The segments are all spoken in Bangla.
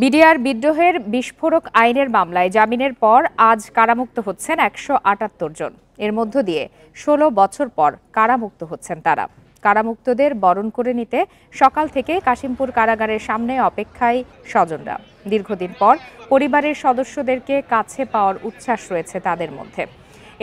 বিডিআর বিদ্রোহের বিস্ফোরক আইনের মামলায় জামিনের পর আজ কারামুক্ত হচ্ছেন ১৭৮ জন। এর মধ্য দিয়ে ১৬ বছর পর কারামুক্ত হচ্ছেন তারা। কারামুক্তদের বরণ করে নিতে সকাল থেকে কাশিমপুর কারাগারের সামনে অপেক্ষায় স্বজনরা। দীর্ঘদিন পর পরিবারের সদস্যদেরকে কাছে পাওয়ার উচ্ছ্বাস রয়েছে তাদের মধ্যে।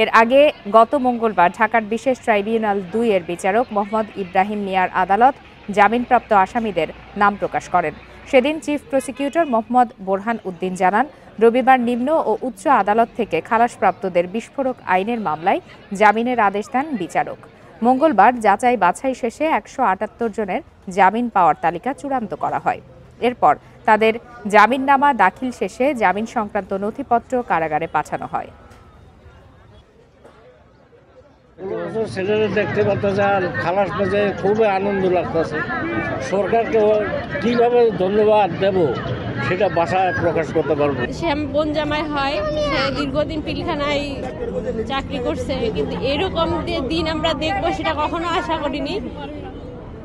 এর আগে গত মঙ্গলবার ঢাকার বিশেষ ট্রাইব্যুনাল ২ এর বিচারক মোহাম্মদ ইব্রাহিম মিয়ার আদালত জামিনপ্রাপ্ত আসামিদের নাম প্রকাশ করেন। সেদিন চিফ প্রসিকিউটর মোহাম্মদ বোরহান উদ্দিন জানান, রবিবার নিম্ন ও উচ্চ আদালত থেকে খালাসপ্রাপ্তদের বিস্ফোরক আইনের মামলায় জামিনের আদেশ দেন বিচারক। মঙ্গলবার যাচাই বাছাই শেষে ১৭৮ জনের জামিন পাওয়ার তালিকা চূড়ান্ত করা হয়। এরপর তাদের জামিননামা দাখিল শেষে জামিন সংক্রান্ত নথিপত্র কারাগারে পাঠানো হয়। দেখতে পাচ্ছে আর খালাস পেতে খুবই আনন্দ লাগতেছে। সরকারকে কিভাবে ধন্যবাদ দেব সেটা ভাষায় প্রকাশ করতে পারবো। সে আমার বোন জামাই হয়, সে দীর্ঘদিন পিলখানায় চাকরি করছে, কিন্তু এরকম দিন আমরা দেখবো সেটা কখনো আশা করিনি।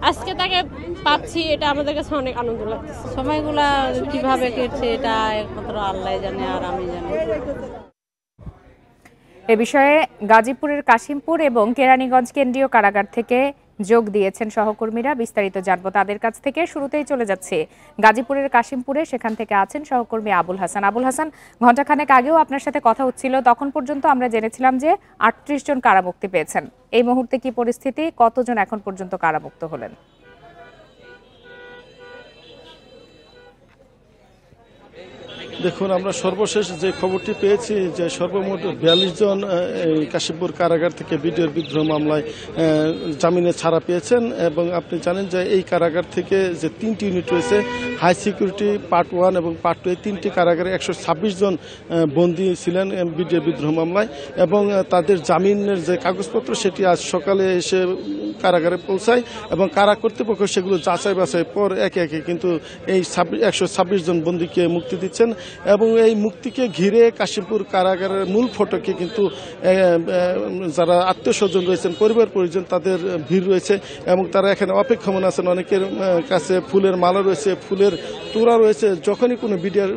আজকে তাকে পাচ্ছি, এটা আমাদের কাছে অনেক আনন্দ লাগছে। সময়গুলা কিভাবে কেটেছে এটা একমাত্র আল্লাহ জানে আর আমি জানি। এ বিষয়ে গাজীপুরের কাশিমপুর এবং কেরানীগঞ্জ কেন্দ্রীয় কারাগার থেকে যোগ দিয়েছেন সহকর্মীরা। বিস্তারিত জানবো তাদের কাছ থেকে। শুরুতেই চলে যাচ্ছে গাজীপুরের কাশিমপুরে, সেখান থেকে আছেন সহকর্মী আবুল হাসান। আবুল হাসান, ঘণ্টাখানেক আগেও আপনার সাথে কথা হচ্ছিল, তখন পর্যন্ত আমরা জেনেছিলাম যে ৩৮ জন কারামুক্তি পেয়েছেন। এই মুহূর্তে কি পরিস্থিতি, কতজন এখন পর্যন্ত কারামুক্ত হলেন? দেখুন, আমরা সর্বশেষ যে খবরটি পেয়েছি যে সর্বমোট ৪২ জন এই কাশিমপুর কারাগার থেকে বিডিআর বিদ্রোহ মামলায় জামিনে ছাড়া পেয়েছেন। এবং আপনি জানেন যে এই কারাগার থেকে যে ৩টি ইউনিট রয়েছে, হাই সিকিউরিটি পার্ট 1 এবং পার্ট 2, এই 3টি কারাগারে ১২৬ জন বন্দী ছিলেন বিডিআর বিদ্রোহ মামলায়। এবং তাদের জামিনের যে কাগজপত্র সেটি আজ সকালে এসে কারাগারে পৌঁছায় এবং কারা কর্তৃপক্ষ সেগুলো যাচাই বাছাই পর একে একে কিন্তু এই ১২৬ জন বন্দীকে মুক্তি দিচ্ছেন। এবং এই মুক্তিকে ঘিরে কাশিমপুর কারাগারের মূল ফটকে কিন্তু যারা আত্মীয় স্বজন রয়েছেন, পরিবার পরিজন, তাদের ভিড় রয়েছে এবং তারা এখানে অপেক্ষমান আছেন। অনেকের কাছে ফুলের মালা রয়েছে, ফুলের তোড়া রয়েছে। যখনই কোনো বিডিআর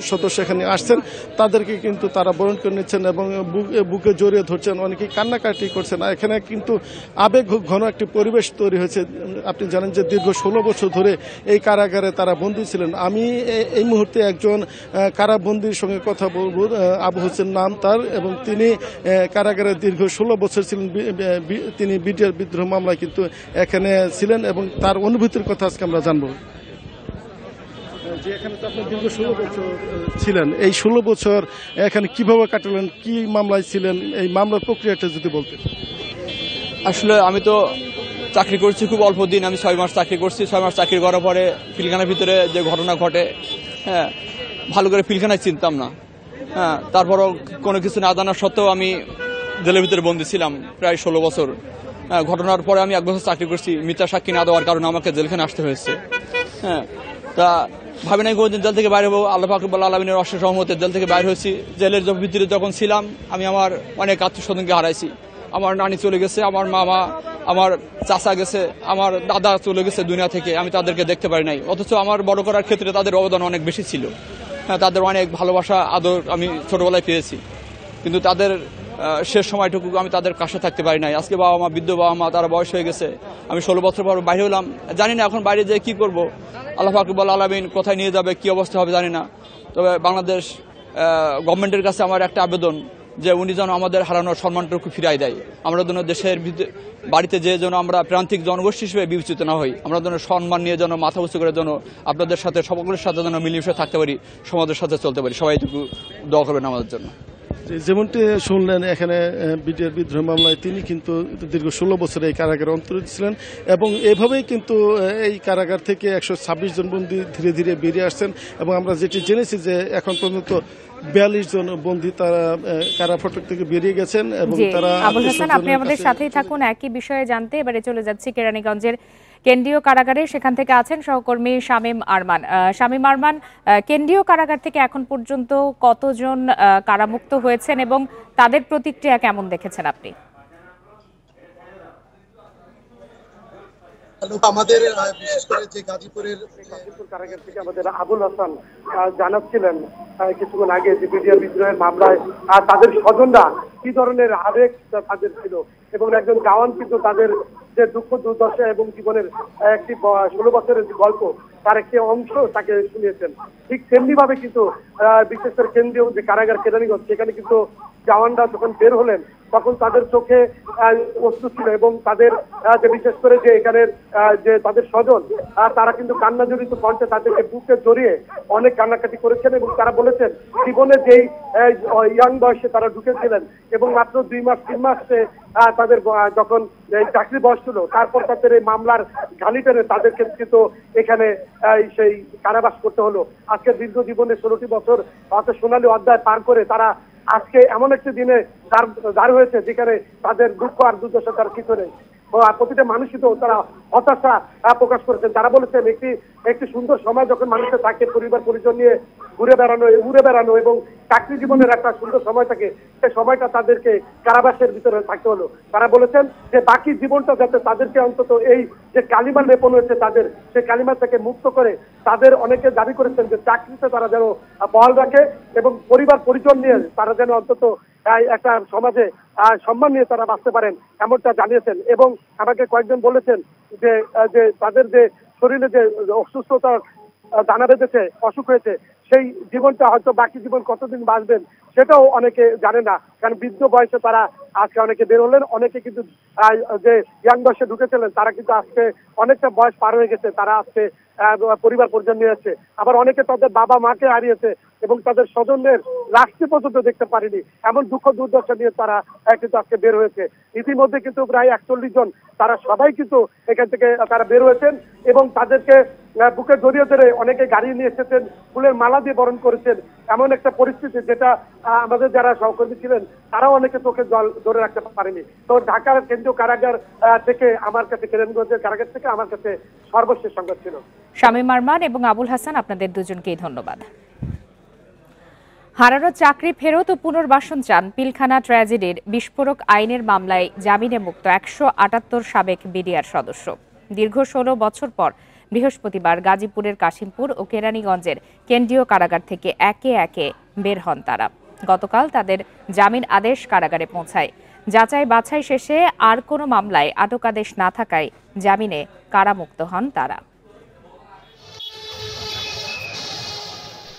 সদস্য এখানে আসছেন তাদেরকে কিন্তু তারা বরণ করে নিচ্ছেন এবং বুকে জড়িয়ে ধরছেন, অনেকেই কান্নাকাটি করছেন। এখানে কিন্তু আবেগ ঘন একটি পরিবেশ তৈরি হয়েছে। আপনি জানেন যে দীর্ঘ ১৬ বছর ধরে এই কারাগারে তারা বন্দী ছিলেন। আমি এই মুহূর্তে একজন কারাবন্দীর সঙ্গে কথা বলব। আবু হোসেন নাম তার, এবং তিনি কারাগারে দীর্ঘ ১৬ বছর ছিলেন। তিনি বিডিআর বিদ্রোহ মামলায় কিন্তু এখানে ছিলেন এবং তার অনুভূতির কথা আজকে আমরা জানবো। যে এখানে তো আপনি দীর্ঘ ১৬ বছর ছিলেন, এই ১৬ বছর এখানে কিভাবে কাটালেন, কি মামলায় ছিলেন, এই মামলার প্রক্রিয়াটা যদি বলতেন। আসলে আমি তো চাকরি করছি খুব অল্প দিন, আমি ৬ মাস চাকরি করছি। ৬ মাস চাকরি করার পরে পিলখানার ভিতরে যে ঘটনা ঘটে, হ্যাঁ, ভালো করে পিলখানায় চিনতাম না। হ্যাঁ, তারপরও কোনো কিছু না জানা সত্ত্বেও আমি জেলের ভিতরে বন্দী ছিলাম প্রায় ১৬ বছর। ঘটনার পরে আমি ১ বছর চাকরি করছি। মিথ্যা সাক্ষী না দেওয়ার কারণে আমাকে জেলখানে আসতে হয়েছে। হ্যাঁ, তা ভাবি নাই কোনোদিন জেল থেকে বাইরে হবো। আল্লাহ পাক রব্বুল আলামিনের অশেষ রহমতে জেল থেকে বাইরে হয়েছি। জেলের ভিতরে যখন ছিলাম আমি আমার অনেক আত্মীয় স্বজনকে হারাইছি। আমার নানি চলে গেছে, আমার মামা, আমার চাচা গেছে, আমার দাদা চলে গেছে দুনিয়া থেকে, আমি তাদেরকে দেখতে পারি নাই। অথচ আমার বড় করার ক্ষেত্রে তাদের অবদান অনেক বেশি ছিল। হ্যাঁ, তাদের অনেক ভালোবাসা আদর আমি ছোটবেলায় পেয়েছি, কিন্তু তাদের শেষ সময়টুকু আমি তাদের কাছে থাকতে পারি নাই। আজকে বাবা মা, বৃদ্ধ বাবা মা, তারা বয়স হয়ে গেছে। আমি ১৬ বছর পর বাইরে হলাম, জানি না এখন বাইরে যেয়ে কি করব। আল্লাহ পাক রব্বুল আলামিন কোথায় নিয়ে যাবে, কি অবস্থা হবে জানি না। তবে বাংলাদেশ গভর্নমেন্টের কাছে আমার একটা আবেদন যে উনি যেন আমাদের হারানোর সম্মানটুকু ফিরাই দেয়। আমরা যেন দেশের বাড়িতে যে যেন আমরা প্রান্তিক জনগোষ্ঠী হিসেবে বিবেচিত না হই, আমরা যেন সম্মান নিয়ে যেন মাথা উঁচু করে যেন আপনাদের সাথে সকলের সাথে যেন মিলেমিশে থাকতে পারি, সমাজের সাথে চলতে পারি। সবাই একটু দোয়া করবেন আমাদের জন্য। যেমনটি শুনলেন, এখানে বিডিআর বিদ্রোহ মামলায় তিনি কিন্তু দীর্ঘ ১৬ বছর এই কারাগারে অন্তর্ভুক্ত ছিলেন এবং এভাবেই কিন্তু এই কারাগার থেকে ১২৬ জন বন্দী ধীরে ধীরে বেরিয়ে আসছেন। এবং আমরা যেটি জেনেছি যে এখন পর্যন্ত ৪২ জন বন্দী তারা কারা ফটক থেকে বেরিয়ে গেছেন এবং তারা। আবুল হাসান, আপনি আমাদের সাথেই থাকুন একই বিষয়ে জানতে। এবারে চলে যাচ্ছি কেরানীগঞ্জের কেন্দ্রীয় কারাগারে, সেখান থেকে আছেন সহকর্মী শামীম আরমান। শামীম আরমান, কেন্দ্রীয় কারাগার থেকে এখন পর্যন্ত কতজন কারামুক্ত হয়েছেন এবং তাদের প্রতিক্রিয়া কেমন দেখেছেন আপনি? আমাদের বিশেষ করে যে গাজীপুর কারাগার থেকে আমাদের আবুল হাসান জানাচ্ছিলেন কিছুক্ষণ আগে যে বিডিআর বিদ্রোহের মামলায় তাদের স্বজনরা কি ধরনের আবেগ তাদের ছিল এবং একজন জওয়ান কিন্তু তাদের যে দুঃখ দুর্দশা এবং জীবনের একটি 16 বছরের গল্প তার একটি অংশ তাকে শুনিয়েছেন। ঠিক তেমনি ভাবে কিন্তু বিশেষ করে কেন্দ্রীয় যে কারাগার কেরানীগঞ্জ সেখানে কিন্তু জওয়ানরা যখন বের হলেন তখন তাদের চোখে অশ্রু ছিল এবং তাদের যে বিশেষ করে যে এখানের যে তাদের স্বজন তারা কিন্তু কান্না জড়িত কণ্ঠে তাদেরকে বুকে জড়িয়ে অনেক কান্নাকাটি করেছেন এবং তারা বলেছেন জীবনে যেই ইয়াং বয়সে তারা ঢুকেছিলেন এবং মাত্র 2 মাস 3 মাসে তাদের যখন চাকরি বয়স ছিল তারপর তাদের এই মামলার ঘানি টেনে তাদেরকে কিন্তু এখানে সেই কারাবাস করতে হলো। আজকে দীর্ঘ জীবনে 16টি বছর অর্থাৎ সোনালী অধ্যায় পার করে তারা আজকে এমন একটি দিনে দাঁড় হয়েছে যেখানে তাদের দুঃখ আর দুর্দশা তার কিছু নেই। প্রতিটা মানুষই তো তারা হতাশা প্রকাশ করেছেন। তারা বলেছেন একটি সুন্দর সময় যখন মানুষের থাকে পরিবার পরিজন নিয়ে ঘুরে বেড়ানো এবং চাকরি জীবনের একটা সুন্দর সময় থাকে সেই সময়টা তাদেরকে কারাবাসের ভিতরে থাকতে হলো। তারা বলেছেন যে বাকি জীবনটা যাতে তাদেরকে অন্তত এই যে কালিমা লেপন হয়েছে তাদের সেই কালিমা থেকে মুক্ত করে তাদের অনেকে দাবি করেছেন যে চাকরিতে তারা যেন বহাল রাখে এবং পরিবার পরিজন নিয়ে তারা যেন অন্তত একটা সমাজে সম্মান নিয়ে তারা বাঁচতে পারেন এমনটা জানিয়েছেন। এবং আমাকে কয়েকজন বলেছেন যে তাদের যে শরীরে যে অসুস্থতা দানা বেঁধেছে অসুখ হয়েছে সেই জীবনটা হয়তো বাকি জীবন কতদিন বাঁচবেন সেটাও অনেকে জানে না, কারণ বৃদ্ধ বয়সে তারা আজকে অনেকে বের হলেন, অনেকে কিন্তু যে ইয়াং বয়সে ঢুকেছিলেন তারা কিন্তু আজকে অনেকটা বয়স পার হয়ে গেছে, তারা আজকে পরিবার পরিজন নিয়ে যাচ্ছে। আবার অনেকে তাদের বাবা মাকে হারিয়েছে এবং তাদের স্বজনদের রাষ্ট্রীয় পর্যন্ত দেখতে পারেনি, এমন দুঃখ দুর্দশা নিয়ে তারা কিন্তু আজকে বের হয়েছে। ইতিমধ্যে কিন্তু প্রায় 41 জন তারা সবাই কিন্তু এখান থেকে তারা বের হয়েছেন এবং তাদেরকে বুকে জড়িয়ে ধরে অনেকে গাড়ি নিয়ে এসেছেন, ফুলের মালা দিয়ে বরণ করেছেন। এমন একটা পরিস্থিতি যেটা আমাদের যারা সহকর্মী ছিলেন তারাও অনেকে চোখে জল ধরে রাখতে পারেনি। তো ঢাকার কেন্দ্রীয় কারাগার থেকে আমার কাছে কেরানীগঞ্জের কারাগার থেকে আমার কাছে সর্বশেষ সংবাদ ছিল। শামীম আরমান এবং আবুল হাসান, আপনাদের দুজনকেই ধন্যবাদ। হারানো চাকরি ফেরত ও পুনর্বাসন চান পিলখানা ট্র্যাজেডির বিস্ফোরক আইনের মামলায় জামিনে মুক্ত 178 সাবেক বিডিআর সদস্য। দীর্ঘ 16 বছর পর বৃহস্পতিবার গাজীপুরের কাশিমপুর ও কেরানীগঞ্জের কেন্দ্রীয় কারাগার থেকে একে একে বের হন তারা। গতকাল তাদের জামিন আদেশ কারাগারে পৌঁছায়। যাচাই বাছাই শেষে আর কোনো মামলায় আটকাদেশ না থাকায় জামিনে কারামুক্ত হন তারা।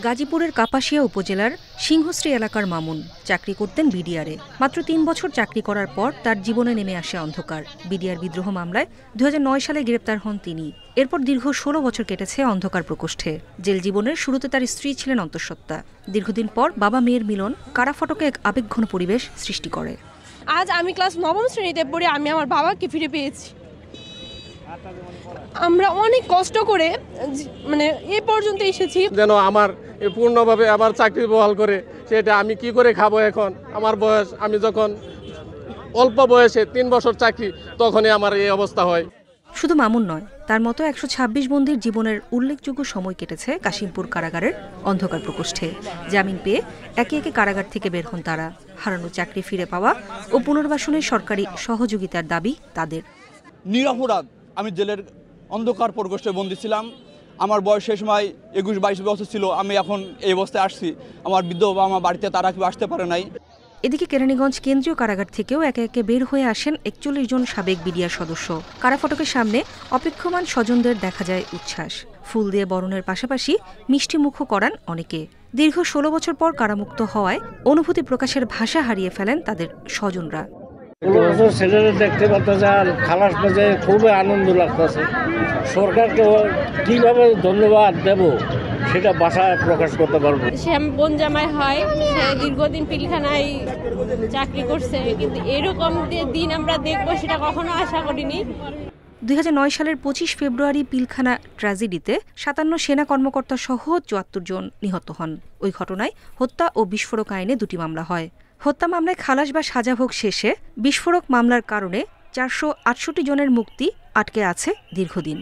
গাজীপুরের কাপাসিয়া উপজেলার সিংহশ্রী এলাকার মামুন চাকরি করতেন বিডিআরে। মাত্র 3 বছর চাকরি করার পর তার জীবনে নেমে আসে অন্ধকার। বিডিআর বিদ্রোহ মামলায় 2009 সালে গ্রেপ্তার হন তিনি। এরপর দীর্ঘ 16 বছর কেটেছে অন্ধকার প্রকোষ্ঠে। জেল জীবনের শুরুতে তার স্ত্রী ছিলেন অন্তঃসত্ত্বা। দীর্ঘদিন পর বাবা মেয়ের মিলন কারাফটকে এক আবেগঘন পরিবেশ সৃষ্টি করে। আজ আমি ক্লাস 9ম শ্রেণীতে পড়ে আমি আমার বাবাকে ফিরে পেয়েছি। আমরা অনেক কষ্ট করে মানে এ পর্যন্ত এসেছি। যেন আমার পূর্ণভাবে আবার চাকরি বহাল করে, সেটা আমি কি করে খাবো এখন? আমার বয়স, আমি যখন অল্প বয়সে 3 বছর চাকরি তখনই আমার এই অবস্থা হয়। শুধু মামুন নয়, তার মতো 126 বন্দীর জীবনের উল্লেখযোগ্য সময় কেটেছে কাশিমপুর কারাগারের অন্ধকার প্রকোষ্ঠে। জামিন পেয়ে একে একে কারাগার থেকে বের হন তারা। হারানো চাকরি ফিরে পাওয়া ও পুনর্বাসনের সরকারি সহযোগিতার দাবি তাদের। নিরপরাধ আমি জেলের অন্ধকার প্রকোষ্ঠে বন্দী ছিলাম। আমার বয়স সেই সময় 21-22 বছর ছিল। আমি এখন এই অবস্থায় আসছি। আমার বৃদ্ধ বাবা আমার বাড়িতে তারা কেউ আসতে পারে নাই। এদিকে কেরানীগঞ্জ কেন্দ্রীয় কারাগার থেকেও একে একে বের হয়ে আসেন 41 জন সাবেক বিডিআর সদস্য। কারাফটকের সামনে অপেক্ষমান স্বজনদের দেখা যায় উচ্ছ্বাস। ফুল দিয়ে বরণের পাশাপাশি মিষ্টি মুখও করান অনেকে। দীর্ঘ 16 বছর পর কারামুক্ত হওয়ায় অনুভূতি প্রকাশের ভাষা হারিয়ে ফেলেন তাদের স্বজনরা। ছেলেরা দেখতে পাচ্ছে আর খালাস পেতে খুবই আনন্দ লাগতেছে। সরকারকে কিভাবে ধন্যবাদ দেব সেটা ভাষায় প্রকাশ করতে পারবো। সে বোন জামাই হয়, সে দীর্ঘদিন পিলখানায় চাকরি করছে, কিন্তু এরকম দিন আমরা দেখবো সেটা কখনো আশা করিনি। 2009 সালের 25 ফেব্রুয়ারি পিলখানা ট্র্যাজেডিতে 57 সেনা কর্মকর্তা সহ 74 জন নিহত হন। ওই ঘটনায় হত্যা ও বিস্ফোরক আইনে 2টি মামলা হয়। হত্যা মামলায় খালাস বা সাজাভোগ শেষে বিস্ফোরক মামলার কারণে 468 জনের মুক্তি আটকে আছে দীর্ঘদিন।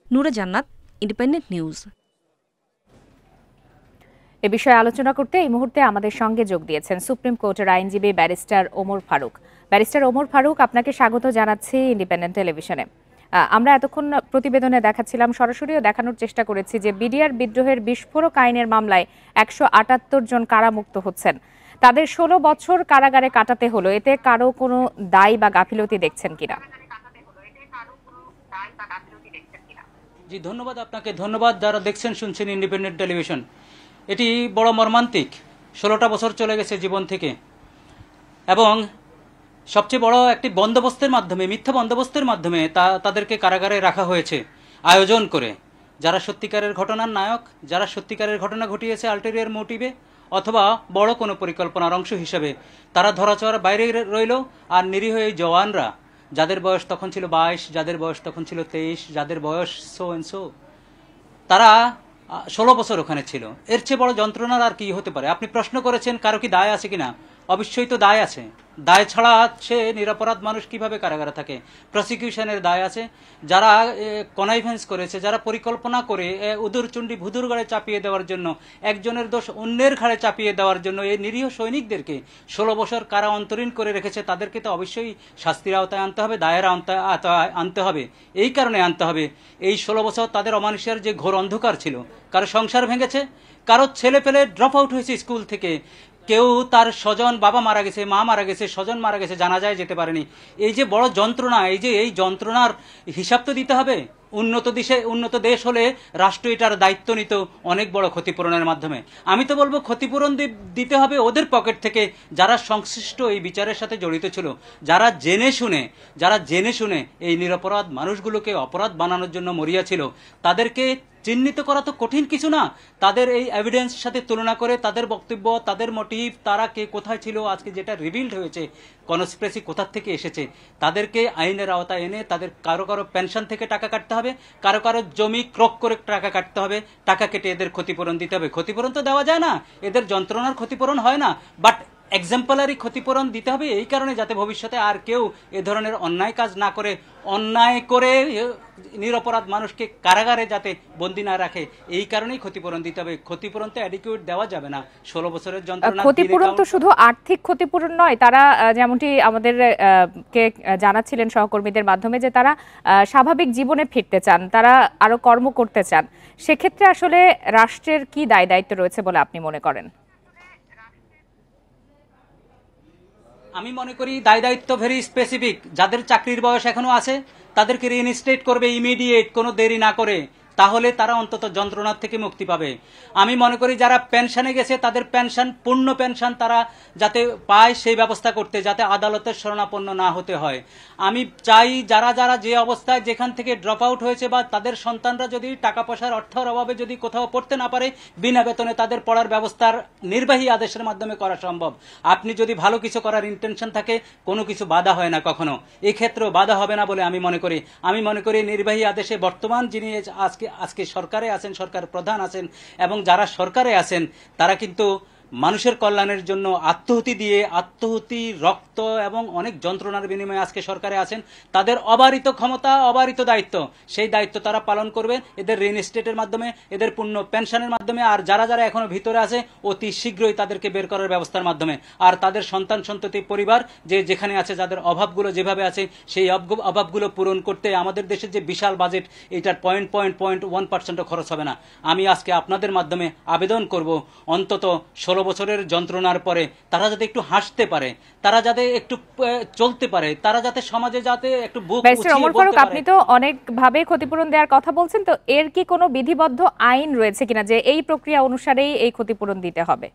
নূরে জান্নাত, ইন্ডিপেন্ডেন্ট নিউজ। এ বিষয়ে আলোচনা করতে এই মুহূর্তে আমাদের সঙ্গে যোগ দিয়েছেন সুপ্রিম কোর্টের আইনজীবী ব্যারিস্টার ওমর ফারুক। ব্যারিস্টার ওমর ফারুক, আপনাকে স্বাগত জানাচ্ছি ইন্ডিপেন্ডেন্ট টেলিভিশনে। আমরা এতক্ষণ প্রতিবেদনে দেখাচ্ছিলাম, সরাসরিও দেখানোর চেষ্টা করেছি যে বিডিআর বিদ্রোহের বিস্ফোরক আইনের মামলায় ১৭৮ জন কারামুক্ত হচ্ছেন। তাদের ১৬ বছর কারাগারে কাটাতে হলো, এতে কারো কোনো দায় বা গাফিলতি দেখছেন কিনা? জি ধন্যবাদ আপনাকে, ধন্যবাদ যারা দেখছেন শুনছেন ইন্ডিপেন্ডেন্ট টেলিভিশন। এটি বড় মর্মান্তিক, ১৬টা বছর চলে গেছে জীবন থেকে, এবং সবচেয়ে বড় একটি বন্দোবস্তের মাধ্যমে, মিথ্যা বন্দোবস্তের মাধ্যমে তাদেরকে কারাগারে রাখা হয়েছে আয়োজন করে। যারা সত্যিকারের ঘটনার নায়ক, যারা সত্যিকারের ঘটনা ঘটিয়েছে আল্টেরিয়ার মোটিভে অথবা বড় কোনো পরিকল্পনার অংশ হিসেবে, তারা ধরাছোঁয়ার বাইরে রইল। আর নিরীহ এই জওয়ানরা, যাদের বয়স তখন ছিল 22, যাদের বয়স তখন ছিল 23, যাদের বয়স সো এন্ড সো, তারা 16 বছর ওখানে ছিল। এর চেয়ে বড় যন্ত্রণার আর কি হতে পারে? আপনি প্রশ্ন করেছেন কারো কি দায় আছে কিনা। অবশ্যই তো দায় আছে। দায় ছাড়া সে নিরপরাধ মানুষ কিভাবে কারাগারে থাকে? প্রসিকিউশনের দায় আছে। যারা কনাইভেন্স করেছে, যারা পরিকল্পনা করে উদুরচুন্ডি ভুদুর ঘাড়ে চাপিয়ে দেওয়ার জন্য, একজনের দোষ অন্যের ঘাড়ে চাপিয়ে দেওয়ার জন্য এই নিরীহ সৈনিকদেরকে 16 বছর কারা অন্তরীণ করে রেখেছে, তাদেরকে তো অবশ্যই শাস্তির আওতায় আনতে হবে, দায়ের আওতায় আনতে হবে। এই কারণে আনতে হবে, এই 16 বছর তাদের অমানুষের যে ঘোর অন্ধকার ছিল, কারো সংসার ভেঙেছে, কারো ছেলে পেলে ড্রপ আউট হয়েছে স্কুল থেকে, কেউ তার স্বজন, বাবা মারা গেছে, মা মারা গেছে, স্বজন মারা গেছে, জানাজায় যেতে পারেনি। এই যে বড় যন্ত্রণা, এই যন্ত্রণার হিসাব তো দিতে হবে। উন্নত দেশ হলে রাষ্ট্র এটার দায়িত্ব নিত অনেক বড় ক্ষতিপূরণের মাধ্যমে। আমি তো বলবো ক্ষতিপূরণ দিতে হবে ওদের পকেট থেকে, যারা সংশ্লিষ্ট এই বিচারের সাথে জড়িত ছিল, যারা জেনে শুনে এই নিরপরাধ মানুষগুলোকে অপরাধ বানানোর জন্য মরিয়া ছিল। তাদেরকে চিহ্নিত করা তো কঠিন কিছু না। তাদের এই এভিডেন্স সাথে তুলনা করে তাদের বক্তব্য, তাদের মোটিভ, তারা কে কোথায় ছিল, আজকে যেটা রিভিল্ড হয়েছে, কনস্পিরেসি কোথা থেকে এসেছে, তাদেরকে আইনের আওতায় এনে তাদের কারো পেনশন থেকে টাকা কাটতে হবে, কারো জমি ক্রক করে টাকা কাটতে হবে, টাকা কেটে এদের ক্ষতিপূরণ দিতে হবে। ক্ষতিপূরণ তো দেওয়া যায় না, এদের যন্ত্রণার ক্ষতিপূরণ হয় না, বাট এক্সাম্পলারি ক্ষতিপূরণ দিতে হবে এই কারণে যাতে ভবিষ্যতে আর কেউ এ ধরনের অন্যায় কাজ না করে, অন্যায় করে নিরপরাধ মানুষকে কারাগারে যাতে বন্দী না রাখে, এই কারণেই ক্ষতিপূরণ দিতে হবে। ক্ষতিপূরণ তো অ্যাডিকুয়েট দেওয়া যাবে না। 16 বছরের যন্ত্রণা। ক্ষতিপূরণ তো শুধু আর্থিক ক্ষতিপূরণ নয়, তারা যেমনটি আমাদের কে জানাচ্ছিলেন সহকর্মীদের মাধ্যমে যে তারা স্বাভাবিক জীবনে ফিরতে চান, তারা আরো কর্ম করতে চান। সেক্ষেত্রে আসলে রাষ্ট্রের কি দায়িত্ব রয়েছে বলে আপনি মনে করেন? আমি মনে করি দায়িত্ব ভেরি স্পেসিফিক। যাদের চাকরির বয়স এখনো আছে তাদেরকে রিইনস্টেট করবে ইমিডিয়েট, কোনো দেরি না করে, তাহলে তারা অন্তত যন্ত্রণার থেকে মুক্তি পাবে। আমি মনে করি যারা পেনশনে গেছে তাদের পেনশন, পূর্ণ পেনশন তারা যাতে পায় সেই ব্যবস্থা করতে, যাতে আদালতের শরণাপন্ন না হতে হয়। আমি চাই যারা যে অবস্থায় যেখান থেকে ড্রপ আউট হয়েছে, বা তাদের সন্তানরা যদি টাকা পয়সার অর্থের অভাবে যদি কোথাও পড়তে না পারে, বিনা বেতনে তাদের পড়ার ব্যবস্থার নির্বাহী আদেশের মাধ্যমে করা সম্ভব। আপনি যদি ভালো কিছু করার ইন্টেনশন থাকে, কোনো কিছু বাধা হয় না কখনো, এক্ষেত্রেও বাধা হবে না বলে আমি মনে করি। আমি মনে করি নির্বাহী আদেশে বর্তমান যিনি আজকে সরকারে আছেন, সরকার প্রধান আছেন, এবং যারা সরকারে আছেন তারা কিন্তু মানুষের কল্যাণের জন্য আত্মহুতি, রক্ত এবং অনেক যন্ত্রণার বিনিময়ে আজকে সরকারে আছেন। তাদের অবারিত ক্ষমতা, অবারিত দায়িত্ব, সেই দায়িত্ব তারা পালন করবে এদের রিইনস্টেটের মাধ্যমে, এদের পূর্ণ পেনশনের মাধ্যমে, আর যারা এখনো ভিতরে আছে অতি শীঘ্রই তাদেরকে বের করার ব্যবস্থার মাধ্যমে। আর তাদের সন্তান সন্ততি পরিবার যেখানে আছে, যাদের অভাবগুলো যেভাবে আছে, সেই অভাবগুলো পূরণ করতে আমাদের দেশের যে বিশাল বাজেট, এটার 0.1% খরচ হবে না। আমি আজকে আপনাদের মাধ্যমে আবেদন করব, অন্তত 16 বছরের যন্ত্রণার পরে তারা যাতে একটু হাসতে পারে, তারা যাতে একটু চলতে পারে, তারা যাতে সমাজে যাতে একটু বুক উঁচিয়ে বলতে পারে। আপনি তো অনেক ভাবে ক্ষতিপূরণ দেওয়ার কথা বলছেন, তো এর কি কোনো বিধিবদ্ধ আইন রয়েছে কিনা যে এই প্রক্রিয়া অনুসারেই এই ক্ষতিপূরণ দিতে হবে?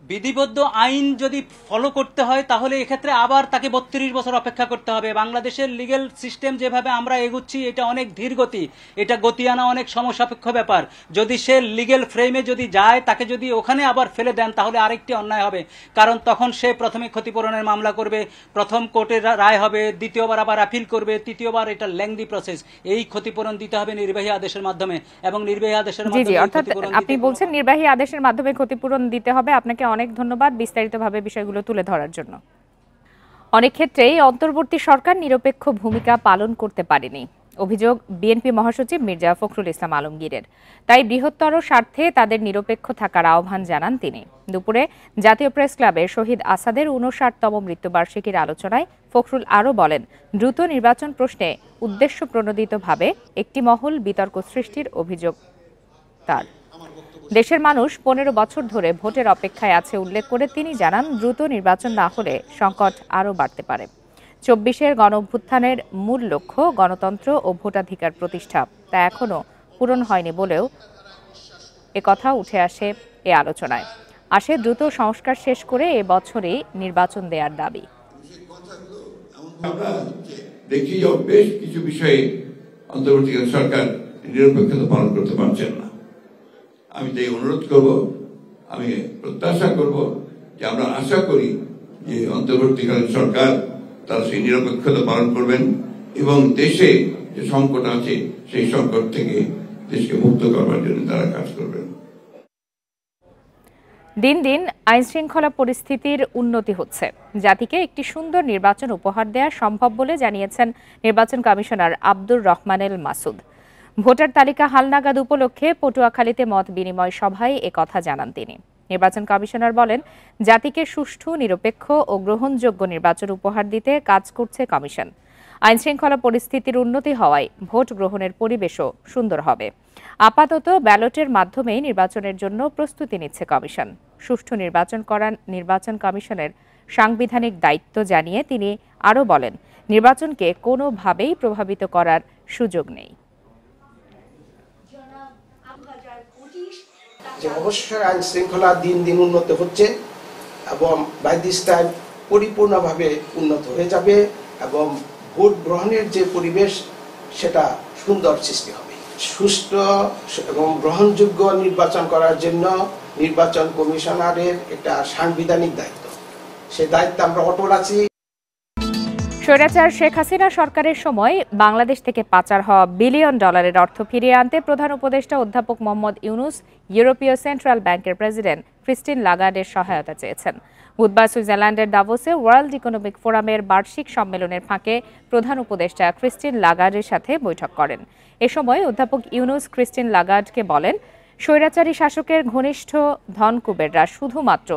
বিধিবদ্ধ আইন যদি ফলো করতে হয় তাহলে এক্ষেত্রে আবার তাকে 32 বছর অপেক্ষা করতে হবে। বাংলাদেশের লিগ্যাল সিস্টেম যেভাবে আমরা এগুচ্ছি, এটা অনেক ধীর গতি, এটা গতি আনা অনেক সমসাপেক্ষ ব্যাপার। যদি সে লিগ্যাল ফ্রেমে যদি যায়, তাকে যদি ওখানে আবার ফেলে দেন, তাহলে আরেকটি অন্যায় হবে। কারণ তখন সে প্রথমে ক্ষতিপূরণের মামলা করবে, প্রথম কোর্টের রায় হবে, দ্বিতীয়বার আবার আপিল করবে, তৃতীয়বার, এটা লেংদি প্রসেস। এই ক্ষতিপূরণ দিতে হবে নির্বাহী আদেশের মাধ্যমে, এবং নির্বাহী আদেশের মাধ্যমে অর্থাৎ আপনি বলছেন নির্বাহী আদেশের মাধ্যমে ক্ষতিপূরণ দিতে হবে। আপনাকে অনেক ধন্যবাদ বিস্তারিতভাবে বিষয়গুলো তুলে ধরার জন্য। অনেক ক্ষেত্রেই অন্তর্বর্তী সরকার নিরপেক্ষ ভূমিকা পালন করতে পারেনি। অভিযোগ বিএনপি মহাসচিব মির্জা ফখরুল ইসলাম আলমগীরের। তাই বৃহত্তর স্বার্থে তাদের নিরপেক্ষ থাকার আহ্বান জানান তিনি। দুপুরে জাতীয় প্রেস ক্লাবে শহীদ আসাদের ৫৯তম মৃত্যুবার্ষিকীর আলোচনায় ফখরুল আরও বলেন, দ্রুত নির্বাচন প্রশ্নে উদ্দেশ্য প্রণোদিতভাবে একটি মহল বিতর্ক সৃষ্টির অভিযোগ তার। দেশের মানুষ ১৫ বছর ধরে ভোটের অপেক্ষায় আছে উল্লেখ করে তিনি জানান, দ্রুত নির্বাচন না হলে সংকট আরও বাড়তে পারে। ২৪-এর গণঅভ্যুত্থানের মূল লক্ষ্য গণতন্ত্র ও ভোটাধিকার প্রতিষ্ঠা, তা এখনও পূরণ হয়নি বলেও একথা উঠে আসে এ আলোচনায়। আসে দ্রুত সংস্কার শেষ করে এ বছরই নির্বাচন দেওয়ার দাবি। আমরা দেখি যে বেশ কিছু বিষয়ে অন্তর্বর্তীকালীন সরকার নিরপেক্ষতা পালন করতে পারছেন না। আমি তাই অনুরোধ করব, আমি প্রত্যাশা করব যে আমরা আশা করি যে অন্তর্বর্তীকালীন সরকার তারা সেই নিরপেক্ষতা পালন করবেন এবং দেশে যে সংকট আছে সেই সংকট থেকে দেশকে মুক্ত করবার জন্য তারা কাজ করবেন। দিন দিন আইনশৃঙ্খলা পরিস্থিতির উন্নতি হচ্ছে। জাতিকে একটি সুন্দর নির্বাচন উপহার দেওয়া সম্ভব বলে জানিয়েছেন নির্বাচন কমিশনার আব্দুর রহমানেল মাসুদ। ভোটার তালিকা হালনাগাদ উপলক্ষে পটুয়াখালীতে মত বিনিময় সভায় একথা জানান তিনি। নির্বাচন কমিশনার বলেন, জাতিকে সুষ্ঠু, নিরপেক্ষ ও গ্রহণযোগ্য নির্বাচন উপহার দিতে কাজ করছে কমিশন। আইনশৃঙ্খলা পরিস্থিতির উন্নতি হওয়ায় ভোট গ্রহণের পরিবেশও সুন্দর হবে। আপাতত ব্যালটের মাধ্যমেই নির্বাচনের জন্য প্রস্তুতি নিচ্ছে কমিশন। সুষ্ঠু নির্বাচন করা নির্বাচন কমিশনের সাংবিধানিক দায়িত্ব জানিয়ে তিনি আরও বলেন, নির্বাচনকে কোনোভাবেই প্রভাবিত করার সুযোগ নেই। যে অবশ্যই আইন শৃঙ্খলা দিন দিন উন্নত হচ্ছে এবং বাই দিস টাইম পরিপূর্ণভাবে উন্নত হয়ে যাবে এবং ভোট গ্রহণের যে পরিবেশ সেটা সুন্দর সৃষ্টি হবে। সুষ্ঠু এবং গ্রহণযোগ্য নির্বাচন করার জন্য নির্বাচন কমিশনারের একটা সাংবিধানিক দায়িত্ব, সেই দায়িত্ব আমরা অটল আছি। স্বৈরাচার শেখ হাসিনা সরকারের সময় বাংলাদেশ থেকে পাচার হওয়া বিলিয়ন ডলারের অর্থ ফিরিয়ে আনতে প্রধান উপদেষ্টা অধ্যাপক মোহাম্মদ ইউনূস ইউরোপীয় সেন্ট্রাল ব্যাংকের প্রেসিডেন্ট ক্রিস্টিন লাগার্ডের সহায়তা চেয়েছেন। বুধবার সুইজারল্যান্ডের দাভোসে ওয়ার্ল্ড ইকোনমিক ফোরামের বার্ষিক সম্মেলনের ফাঁকে প্রধান উপদেষ্টা ক্রিস্টিন লাগার্ডের সাথে বৈঠক করেন। এ সময় অধ্যাপক ইউনূস ক্রিস্টিন লাগার্ডকে বলেন, স্বৈরাচারী শাসকের ঘনিষ্ঠ ধনকুবেররা শুধুমাত্র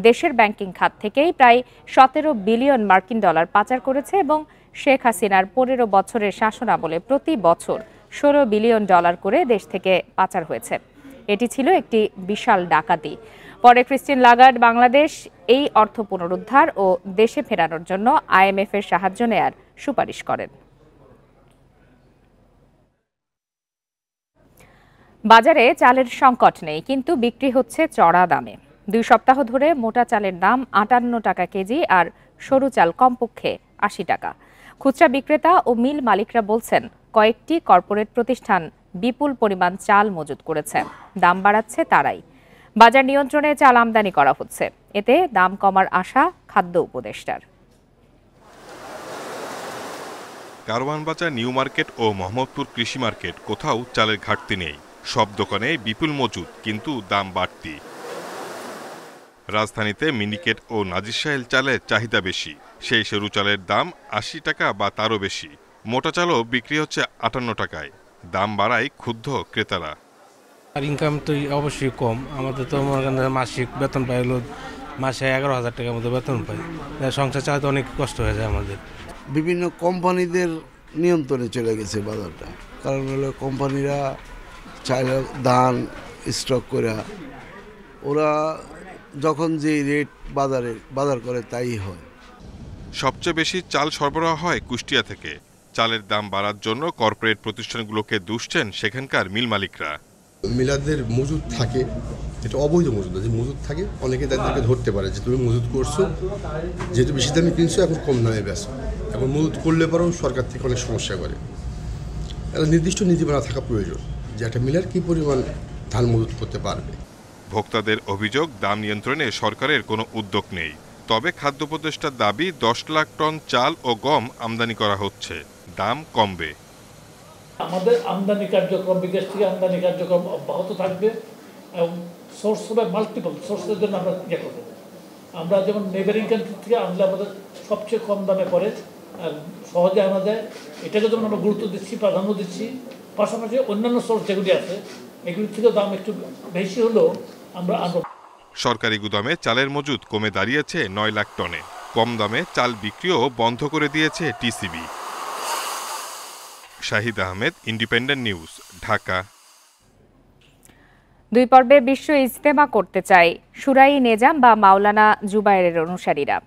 দেশের ব্যাংকিং খাত থেকেই প্রায় ১৭ বিলিয়ন মার্কিন ডলার পাচার করেছে এবং শেখ হাসিনার ১৫ বছরের শাসনামলে প্রতি বছর ১৬ বিলিয়ন ডলার করে দেশ থেকে পাচার হয়েছে। এটি ছিল একটি বিশাল ডাকাতি। পরে ক্রিস্টিন লাগার্ড বাংলাদেশ এই অর্থ পুনরুদ্ধার ও দেশে ফেরানোর জন্য IMF এর সাহায্য নেয়ার সুপারিশ করেন। বাজারে চালের সংকট নেই, কিন্তু বিক্রি হচ্ছে চড়া দামে। ২ সপ্তাহ ধরে মোটা চালের দাম ৫৮ টাকা কেজি আর সরু চাল কমপক্ষে ৮০ টাকা। খুচরা বিক্রেতা ও মিল মালিকরা বলছেন, কয়েকটি কর্পোরেট প্রতিষ্ঠান বিপুল পরিমাণ চাল মজুত করেছে, দাম বাড়াচ্ছে তারাই। বাজার নিয়ন্ত্রণে চাল আমদানি করা হচ্ছে, এতে দাম কমার আশা খাদ্য উপদেষ্টার। কারওয়ান বাজার, নিউ মার্কেট ও মোহাম্মদপুর কৃষি মার্কেট কোথাও চালের ঘাটতি নেই। সব দোকানে বিপুল মজুত, কিন্তু দাম বাড়তি। রাজধানীতে মিনিকেট ও নাজিরশাহেল চালের চাহিদা বেশি, সেই সরু চালের দাম ৮০ টাকা বা তারও বেশি। মোটা চালও বিক্রি হচ্ছে ৫৮ টাকায়, দাম বাড়ায় ক্ষুব্ধ ক্রেতারা। আর ইনকাম তো অবশ্যই কম, আমাদের তো মাসিক বেতন পাই হলো মাসে ১১,০০০ টাকার মতো বেতন পাই, সংসার চালাতে অনেক কষ্ট হয়ে যায় আমাদের। বিভিন্ন কোম্পানিদের নিয়ন্ত্রণে চলে গেছে বাজারটা, কারণ হলো কোম্পানিরা চাল ধান স্টক করে ওরা যখন যে রেট বাজার করে তাই হয়। সবচেয়ে বেশি চাল সরবরাহ হয় কুষ্টিয়া থেকে। চালের দাম বাড়ার জন্য কর্পোরেট প্রতিষ্ঠানগুলোকে দুষছেন সেখানকার মিল মালিকরা। মিলাদের মজুদ থাকে, এটা অবৈধ মজুদ, যে মজুদ থাকে অনেকে তাদেরকে ধরতে পারে যে তুমি মজুদ করছো, যেহেতু বেশি দামে কিনছো এখন কম দামে বেচো। এখন মজুদ করলে পরেও সরকার থেকে অনেক সমস্যা করে। একটা নির্দিষ্ট নীতিমালা থাকা প্রয়োজন যে একটা মিলার কী পরিমাণ ধান মজুদ করতে পারবে। ভোক্তাদের অভিযোগ, দাম নিয়ন্ত্রণে সরকারের কোনো উদ্যোগ নেই। তবে খাদ্য উপদেষ্টার দাবি ১০ লাখ টন চাল ও গম আমদানি করা হচ্ছে, দাম কমবে। আমাদের আমদানি কার্যক্রম, বিদেশ থেকে আমদানি কার্যক্রম অব্যাহত থাকবে এবং সোর্স হবে মাল্টিপল সোর্সের জন্য আমরা ইয়ে করবো। আমরা যেমন নেবারিং কান্ট্রি থেকে আনলে আমাদের সবচেয়ে কম দামে পড়ে সহজে আনা যায়, এটাকে যেমন আমরা গুরুত্ব দিচ্ছি, প্রাধান্য দিচ্ছি। পাশাপাশি অন্যান্য সোর্স যেগুলি আছে এগুলির থেকে দাম একটু বেশি হলেও আমরা আনব। সরকারি গুদামে চালের মজুদ কমে দাঁড়িয়েছে 9 লাখ টনে। কম দামে চাল বিক্রিও বন্ধ করে দিয়েছে TCB. Shahid Ahmed, independent news, Dhaka. 2 পর্বে বিশ্ব ইজতেমা করতে চায় শুরাই নেজাম বা মাওলানা জুবায়েরের অনুসারীরা।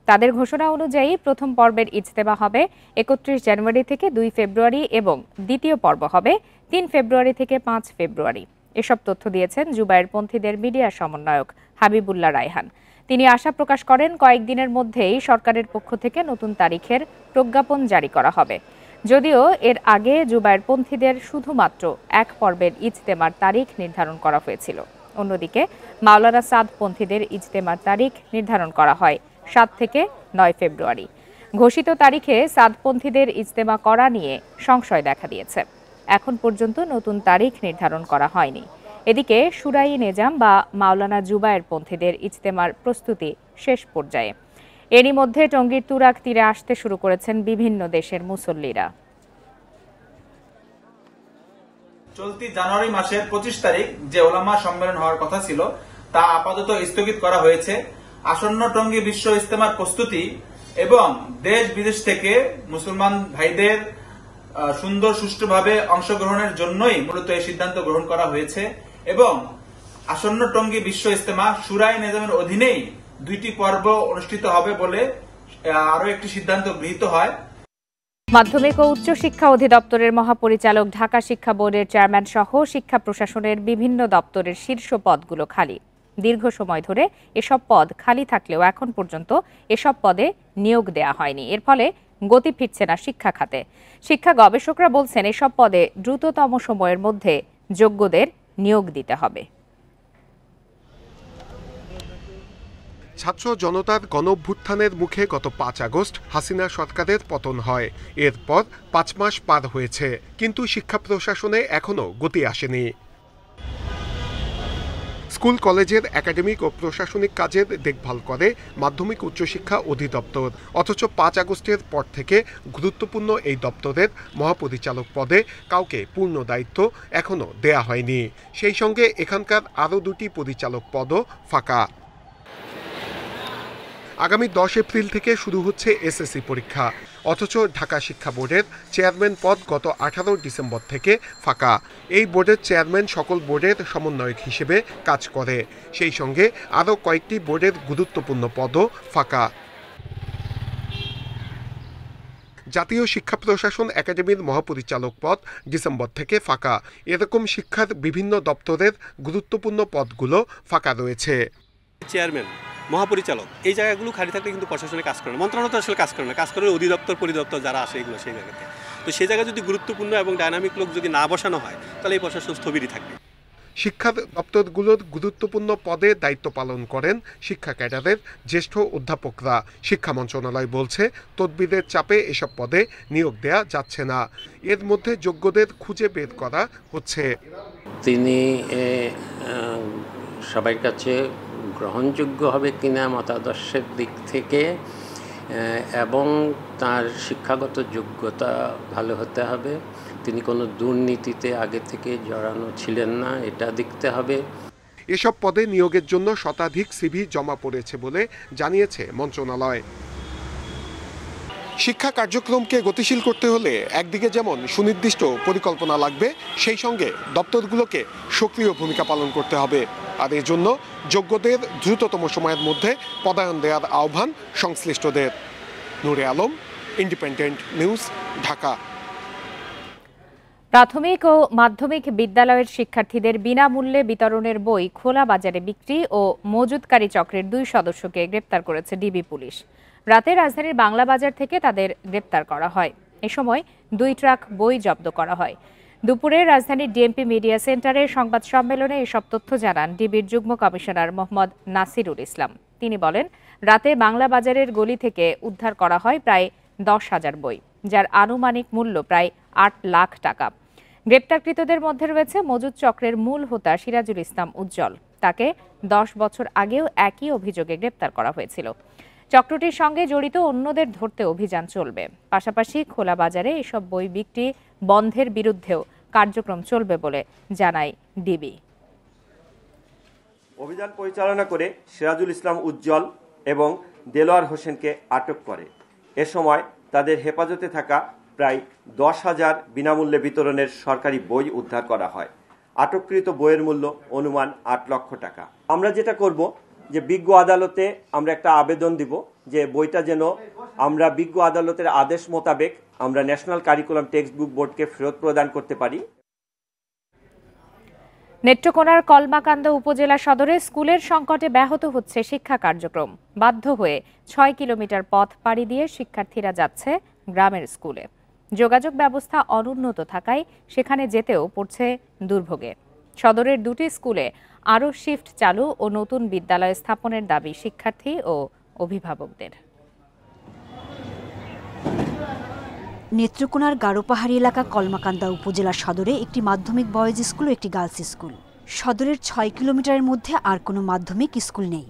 তাদের ঘোষণা অনুযায়ী প্রথম পর্বের ইজতেমা হবে 31 জানুয়ারি থেকে 2 ফেব্রুয়ারি এবং দ্বিতীয় পর্ব হবে 3 ফেব্রুয়ারি থেকে 5 ফেব্রুয়ারি। এসব তথ্য দিয়েছেন জুবায়েরপন্থীদের মিডিয়া সমন্বয়ক হাবিবুল্লাহ রায়হান। তিনি আশা প্রকাশ করেন কয়েকদিনের মধ্যেই সরকারের পক্ষ থেকে নতুন তারিখের প্রজ্ঞাপন জারি করা হবে। যদিও এর আগে জুবায়েরপন্থীদের শুধুমাত্র এক পর্বের ইজতেমার তারিখ নির্ধারণ করা হয়েছিল। অন্যদিকে মাওলানা সাদপন্থীদের ইজতেমার তারিখ নির্ধারণ করা হয় 7 থেকে 9 ফেব্রুয়ারি। ঘোষিত তারিখে সাদপন্থীদের ইজতেমা করা নিয়ে সংশয় দেখা দিয়েছে। এখন পর্যন্ত নতুন তারিখ নির্ধারণ করা হয়নি। এদিকে শুরাই নেজাম বা মাওলানা জুবায়েরপন্থীদের ইজতেমার প্রস্তুতি শেষ পর্যায়ে। এরই মধ্যে টঙ্গীর তুরাগ তীরে আসতে শুরু করেছেন বিভিন্ন দেশের মুসল্লিরা। চলতি জানুয়ারি মাসের 25 তারিখ যে ওলামা সম্মেলন হওয়ার কথা ছিল তা আপাতত স্থগিত করা হয়েছে। আসন্ন টঙ্গী বিশ্ব ইজতেমার প্রস্তুতি এবং দেশ বিদেশ থেকে মুসলমান ভাইদের সুন্দর সুষ্ঠুভাবে অংশগ্রহণের জন্যই মূলত এই সিদ্ধান্ত গ্রহণ করা হয়েছে এবং আসন্ন টঙ্গী বিশ্ব ইজতেমা শুরাই নেজামের অধীনেই 2টি পর্ব অনুষ্ঠিত হবে বলে আরো একটি সিদ্ধান্ত গৃহীত হয়। মাধ্যমিক ও উচ্চ শিক্ষা অধিদপ্তরের মহাপরিচালক, ঢাকা শিক্ষা বোর্ডের চেয়ারম্যান সহ শিক্ষা প্রশাসনের বিভিন্ন দপ্তরের শীর্ষ পদগুলো খালি। দীর্ঘ সময় ধরে এসব পদ খালি থাকলেও এখন পর্যন্ত এসব পদে নিয়োগ দেয়া হয়নি। এর ফলে গতি ফিরছে না শিক্ষা খাতে। শিক্ষা গবেষকরা বলছেন এসব পদে দ্রুততম সময়ের মধ্যে যোগ্যদের নিয়োগ দিতে হবে। ছাত্র জনতার গণঅভ্যুত্থানের মুখে গত 5 আগস্ট হাসিনা সরকারের পতন হয়। এরপর 5 মাস পার হয়েছে, কিন্তু শিক্ষা প্রশাসনে এখনো গতি আসেনি। স্কুল কলেজের একাডেমিক ও প্রশাসনিক কাজের দেখভাল করে মাধ্যমিক উচ্চশিক্ষা অধিদপ্তর। অথচ 5 আগস্টের পর থেকে গুরুত্বপূর্ণ এই দপ্তরের মহাপরিচালক পদে কাউকে পূর্ণ দায়িত্ব এখনো দেয়া হয়নি। সেই সঙ্গে এখানকার আরও 2টি পরিচালক পদও ফাঁকা। আগামী 10 এপ্রিল থেকে শুরু হচ্ছে এসএসসি পরীক্ষা, অথচ ঢাকা শিক্ষা বোর্ডের চেয়ারম্যান পদ গত 18 ডিসেম্বর থেকে ফাঁকা। এই বোর্ডের চেয়ারম্যান সকল বোর্ডের সমন্বয়ক হিসেবে কাজ করে। সেই সঙ্গে আরও কয়েকটি বোর্ডের গুরুত্বপূর্ণ পদও ফাঁকা। জাতীয় শিক্ষা প্রশাসন একাডেমির মহাপরিচালক পদ ডিসেম্বর থেকে ফাঁকা। এরকম শিক্ষার বিভিন্ন দপ্তরের গুরুত্বপূর্ণ পদগুলো ফাঁকা রয়েছে। চেয়ারম্যান, মহাপরিচালক, এই জায়গাগুলো খালি থাকলে কিন্তু প্রশাসনে কাজ করে না, মন্ত্রণালয় তো আসলে কাজ করে না, কাজ করে অধিদপ্তর পরিদপ্তর যারা আসে এগুলো সেই জায়গাতে। তো সেই জায়গায় যদি গুরুত্বপূর্ণ এবং ডাইনামিক লোক যদি না বসানো হয় তাহলে এই প্রশাসন স্থবিরই থাকবে। শিক্ষা দপ্তরগুলোর গুরুত্বপূর্ণ পদে দায়িত্ব পালন করেন শিক্ষা ক্যাডারের জ্যেষ্ঠ অধ্যাপকরা। শিক্ষা মন্ত্রণালয় বলছে তদবিরের চাপে এসব পদে নিয়োগ দেয়া যাচ্ছে না। এর মধ্যে যোগ্যদের খুঁজে বের করা হচ্ছে। তিনি সবার কাছে গ্রহণযোগ্য হবে কিনা মতাদর্শের দিক থেকে এবং তার শিক্ষাগত যোগ্যতা ভালো হতে হবে, তিনি কোনো দুর্নীতিতে আগে থেকে জড়ানো ছিলেন না, এটা দেখতে হবে। এসব পদে নিয়োগের জন্য শতাধিক সিভি জমা পড়েছে বলে জানিয়েছে মন্ত্রণালয়। শিক্ষা কার্যক্রমকে গতিশীল করতে হলে একদিকে যেমন সুনির্দিষ্ট পরিকল্পনা লাগবে, সেই সঙ্গে দপ্তরগুলোকে সক্রিয় ভূমিকা পালন করতে হবে। আর এর জন্য যোগ্যদের দ্রুততম সময়ের মধ্যে পদায়ন দেওয়ার আহ্বান সংশ্লিষ্টদের। নূরে আলম, ইন্ডিপেন্ডেন্ট নিউজ, ঢাকা। প্রাথমিক ও মাধ্যমিক বিদ্যালয়ের শিক্ষার্থীদের বিনামূল্যে বিতরণের বই খোলা বাজারে বিক্রি ও মজুতকারী চক্রের 2 সদস্যকে গ্রেপ্তার করেছে ডিবি পুলিশ। রাতে রাজধানীর বাংলা বাজার থেকে তাদের গ্রেপ্তার করা হয়। এ সময় 2 ট্রাক বই জব্দ করা হয়। দুপুরে রাজধানীর ডিএমপি মিডিয়া সেন্টারে সংবাদ সম্মেলনে এসব তথ্য জানান ডিবির যুগ্ম কমিশনার মোহাম্মদ নাসিরুল ইসলাম। তিনি বলেন, রাতে বাংলা বাজারের গলি থেকে উদ্ধার করা হয় প্রায় 10,000 বই, যার আনুমানিক মূল্য প্রায় 8 লাখ টাকা। গ্রেপ্তারকৃতদের মধ্যে রয়েছে মজুদ চক্রের মূল হোতা সিরাজুল ইসলাম উজ্জ্বল। তাকে 10 বছর আগেও একই অভিযোগে গ্রেপ্তার করা হয়েছিল। চক্রটির সঙ্গে জড়িত অন্যদের ধরতে অভিযান চলবে। পাশাপাশি খোলা বাজারে এসব বই বিক্রি বন্ধের বিরুদ্ধেও কার্যক্রম চলবে বলে জানায় ডিবি। অভিযান পরিচালনা করে সিরাজুল ইসলাম উজ্জ্বল এবং দেলোয়ার হোসেনকে আটক করে। এ সময় তাদের হেফাজতে থাকা প্রায় 10,000 বিনামূল্যে বিতরণের সরকারি বই উদ্ধার করা হয়। আটককৃত বইয়ের মূল্য অনুমান 8 লক্ষ টাকা। আমরা যেটা করব যে বিজ্ঞ আদালতে আমরা একটা আবেদন দিব যে বইটা যেন আমরা বিজ্ঞ আদালতের আদেশ মোতাবেক আমরা ন্যাশনাল কারিকুলাম টেক্সট বুক বোর্ডকে ফেরত প্রদান করতে পারি। নেত্রকোনার কলমাকান্দা উপজেলা সদরে স্কুলের সংকটে ব্যাহত হচ্ছে শিক্ষা কার্যক্রম। বাধ্য হয়ে 6 কিলোমিটার পথ পাড়ি দিয়ে শিক্ষার্থীরা যাচ্ছে গ্রামের স্কুলে। যোগাযোগ ব্যবস্থা অনুন্নত থাকায় সেখানে যেতেও পড়ছে দুর্ভোগে। সদরের 2টি স্কুলে আরও শিফট চালু ও নতুন বিদ্যালয় স্থাপনের দাবি শিক্ষার্থী ও অভিভাবকদের। নেত্রকোনার গারোপাহাড়ি এলাকা কলমাকান্দা উপজেলা সদরে একটি মাধ্যমিক বয়েজ স্কুল ও একটি গার্লস স্কুল। সদরের 6 কিলোমিটারের মধ্যে আর কোনো মাধ্যমিক স্কুল নেই।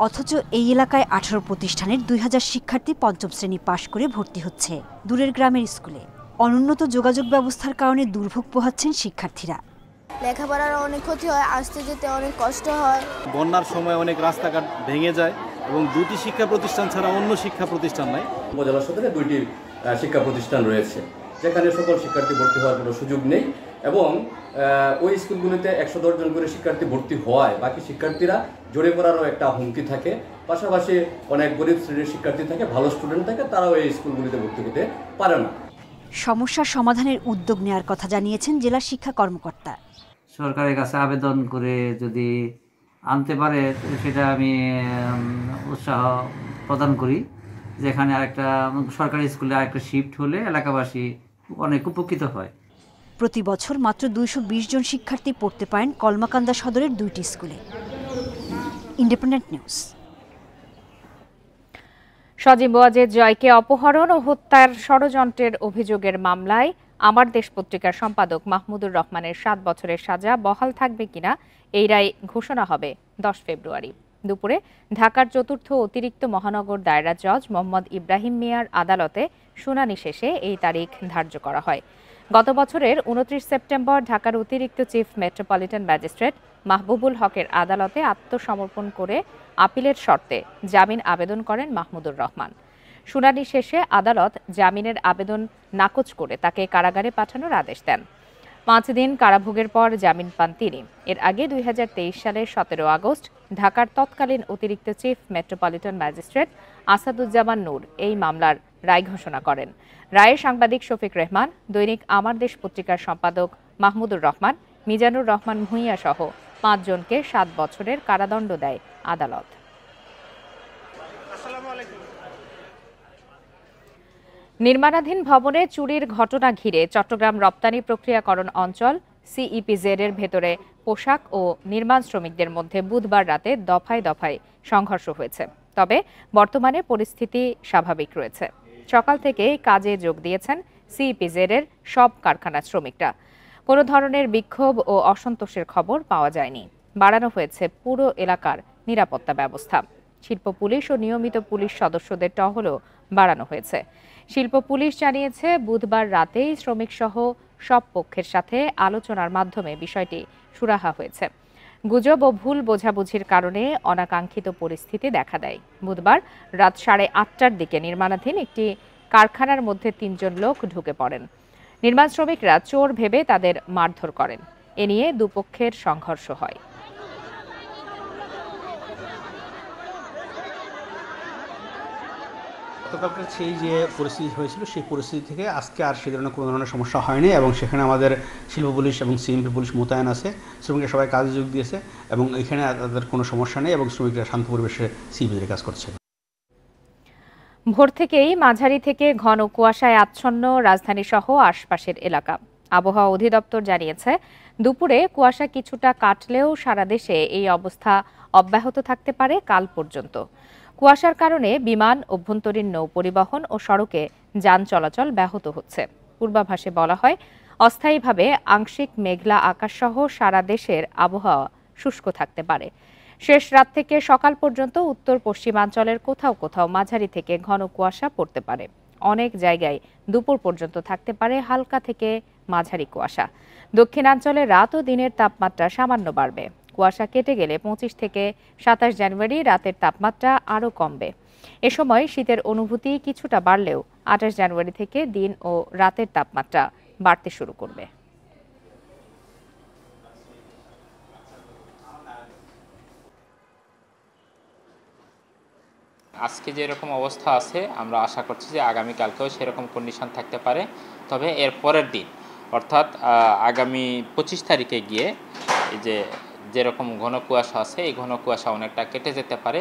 অথচ এই এলাকায় 18 প্রতিষ্ঠানের 2000 শিক্ষার্থী 5ম শ্রেণী পাশ করে ভর্তি হচ্ছে দূরের গ্রামের স্কুলে। অনুন্নত যোগাযোগ ব্যবস্থার কারণে দুর্ভোগ পোহাচ্ছেন শিক্ষার্থীরা। লেখাপড়ার অনেক ক্ষতি হয়, আসতে যেতে অনেক কষ্ট হয়। বন্যার সময় অনেক রাস্তাঘাট ভেঙে যায় এবং 2টি শিক্ষা প্রতিষ্ঠান ছাড়া অন্য শিক্ষা প্রতিষ্ঠান নাই। উপজেলা সদরে 2টি শিক্ষা প্রতিষ্ঠান রয়েছে যেখানে সকল শিক্ষার্থী ভর্তি হওয়ার কোনো সুযোগ নেই এবং ওই স্কুলগুলিতে 110 জন করে শিক্ষার্থী ভর্তি হওয়ায় বাকি শিক্ষার্থীরা জড়ে পড়ারও একটা হুমকি থাকে। পাশাপাশি অনেক গরিব শ্রেণীর শিক্ষার্থী থাকে, ভালো স্টুডেন্ট থাকে, তারাও এই স্কুলগুলিতে ভর্তি হতে পারে না। সমস্যার সমাধানের উদ্যোগ নেওয়ার কথা জানিয়েছেন জেলা শিক্ষা কর্মকর্তা। সরকারের কাছে আবেদন করে যদি আনতে পারে সেটা আমি উৎসাহ প্রদান করি। যেখানে আরেকটা সরকারি স্কুলে আরেকটা শিফট হলে এলাকাবাসী অনেক উপকৃত হয়। প্রতি বছর মাত্র 220 জন শিক্ষার্থী পড়তে পারেন কলমাকান্দা সদরের 2টি স্কুলে। Independent news. সজীব ওয়াজেদ জয়কে অপহরণ ও হত্যার ষড়যন্ত্রের অভিযোগের মামলায় আমার দেশ পত্রিকার সম্পাদক মাহমুদুর রহমানের 7 বছরের সাজা বহাল থাকবে কিনা এই রায় ঘোষণা হবে 10 ফেব্রুয়ারি দুপুরে ঢাকার 4র্থ অতিরিক্ত মহানগর দায়রা জজ মোহাম্মদ ইব্রাহিম মিয়ার আদালতে শুনানি শেষে এই তারিখ ধার্য করা হয়। গত বছরের 29 সেপ্টেম্বর ঢাকার অতিরিক্ত চিফ মেট্রোপলিটন ম্যাজিস্ট্রেট মাহবুবুল হকের আদালতে আত্মসমর্পণ করে আপিলের শর্তে জামিন আবেদন করেন মাহমুদুর রহমান। শুনানি শেষে আদালত জামিনের আবেদন নাকচ করে তাকে কারাগারে পাঠানোর আদেশ দেন। 5 দিন কারাভোগের পর জামিন পান তিনি। এর আগে 2023 সালের 17 আগস্ট ঢাকার তৎকালীন অতিরিক্ত chief metropolitan magistrate Asaduzzaman Noor এই মামলার রায় ঘোষণা করেন। রায়ে সাংবাদিক শফিক রেহমান, দৈনিক আমার দেশ পত্রিকার সম্পাদক মাহমুদুর রহমান, মিজানুর রহমান ভূঁইয়া সহ 5 জনকে 7 বছরের কারাদণ্ড দেয় আদালত। নির্মাণাধীন ভবনে চুরির ঘটনা ঘিরে চট্টগ্রাম রপ্তানি প্রক্রিয়াকরণ অঞ্চল সিইপিজেড এর ভেতরে পোশাক ও নির্মাণ শ্রমিকদের মধ্যে বুধবার রাতে দফায় দফায় সংঘর্ষ হয়েছে। তবে বর্তমানে পরিস্থিতি স্বাভাবিক রয়েছে। সকাল থেকে কাজে যোগ দিয়েছেন সিইপিজেড এর সব কারখানার শ্রমিকরা। কোনো ধরনের বিক্ষোভ ও অসন্তোষের খবর পাওয়া যায়নি। বাড়ানো হয়েছে পুরো এলাকার নিরাপত্তা ব্যবস্থা। শিল্প পুলিশ ও নিয়মিত পুলিশ সদস্যদের টহলও বাড়ানো হয়েছে। শিল্প পুলিশ জানিয়েছে বুধবার রাতেই শ্রমিক সহ সব পক্ষের সাথে আলোচনার মাধ্যমে বিষয়টি সুরাহা হয়েছে। গুজব ও ভুল বোঝাবুঝির কারণে অনাকাঙ্ক্ষিত পরিস্থিতি দেখা দেয়। বুধবার রাত 8:30টার দিকে নির্মাণাধীন একটি কারখানার মধ্যে 3 জন লোক ঢুকে পড়েন। নির্মাণ শ্রমিকরা চোর ভেবে তাদের মারধর করেন। এ নিয়ে দুপক্ষের সংঘর্ষ হয়। গতকালকার সেই যে পরিস্থিতি হয়েছিল সেই পরিস্থিতি থেকে আজকে আর সে ধরনের কোনো ধরনের সমস্যা হয়নি এবং সেখানে আমাদের শিল্প পুলিশ এবং সিএমপি পুলিশ মোতায়েন আছে। শ্রমিকরা সবাই কাজে যোগ দিয়েছে এবং এখানে তাদের কোনো সমস্যা নেই এবং শ্রমিকরা শান্ত পরিবেশে সিইপিজেড কাজ করছে। ভোর থেকেই মাঝারি থেকে ঘন কুয়াশায় আচ্ছন্ন রাজধানী সহ আশপাশের এলাকা। আবহাওয়া অধিদপ্তর জানিয়েছে দুপুরে কুয়াশা কিছুটা কাটলেও সারা দেশে এই অবস্থা অব্যাহত থাকতে পারে কাল পর্যন্ত। কুয়াশার কারণে বিমান, অভ্যন্তরীণ নৌ পরিবহন ও সড়কে যান চলাচল ব্যাহত হচ্ছে। পূর্বাভাসে বলা হয় অস্থায়ীভাবে আংশিক মেঘলা আকাশসহ সারা দেশের আবহাওয়া শুষ্ক থাকতে পারে। শেষ রাত থেকে সকাল পর্যন্ত উত্তর পশ্চিমাঞ্চলের কোথাও কোথাও মাঝারি থেকে ঘন কুয়াশা পড়তে পারে। অনেক জায়গায় দুপুর পর্যন্ত থাকতে পারে হালকা থেকে মাঝারি কুয়াশা। দক্ষিণাঞ্চলে রাত ও দিনের তাপমাত্রা সামান্য বাড়বে। কুয়াশা কেটে গেলে 25 থেকে 27 জানুয়ারি রাতের তাপমাত্রা আরও কমবে। এ সময় শীতের অনুভূতি কিছুটা বাড়লেও 28 জানুয়ারি থেকে দিন ও রাতের তাপমাত্রা বাড়তে শুরু করবে। আজকে যেরকম অবস্থা আছে আমরা আশা করছি যে আগামীকালকেও সেরকম কন্ডিশন থাকতে পারে। তবে এর পরের দিন অর্থাৎ আগামী 25 তারিখে গিয়ে এই যেরকম ঘন কুয়াশা আছে এই ঘন কুয়াশা অনেকটা কেটে যেতে পারে।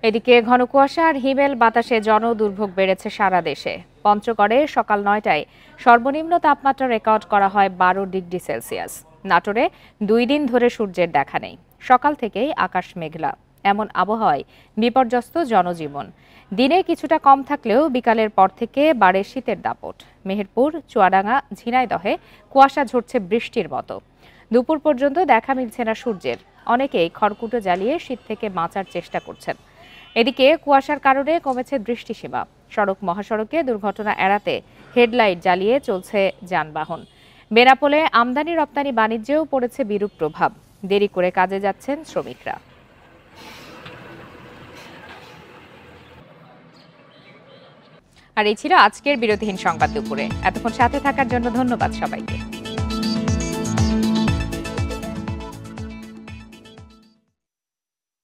এদিকে ঘন কুয়াশা আর হিমেল বাতাসে জনদুর্ভোগ বেড়েছে সারা দেশে। পঞ্চগড়ে সকাল 9টায় সর্বনিম্ন তাপমাত্রা রেকর্ড করা হয় 12 ডিগ্রি সেলসিয়াস। নাটোরে 2 দিন ধরে সূর্যের দেখা নেই। সকাল থেকেই আকাশ মেঘলা। এমন আবহাওয়ায় বিপর্যস্ত জনজীবন। দিনে কিছুটা কম থাকলেও বিকালের পর থেকে বাড়ে শীতের দাপট। মেহেরপুর, চুয়াডাঙ্গা, ঝিনাইদহে কুয়াশা ঝরছে বৃষ্টির মতো। দুপুর পর্যন্ত দেখা মিলছে না সূর্যের। অনেকেই খড়কুটো জ্বালিয়ে শীত থেকে বাঁচার চেষ্টা করছেন। এদিকে কুয়াশার কারণে কমেছে দৃষ্টিসীমা। সড়ক মহাসড়কে দুর্ঘটনা এড়াতে হেডলাইট জ্বালিয়ে চলছে যানবাহন। বেনাপোলে আমদানি রপ্তানি বাণিজ্যেও পড়েছে বিরূপ প্রভাব। দেরি করে কাজে যাচ্ছেন শ্রমিকরা। আর এই ছিল আজকের বিরতিহীন সংবাদ দুপুরে। এতক্ষণ সাথে থাকার জন্য ধন্যবাদ সবাইকে।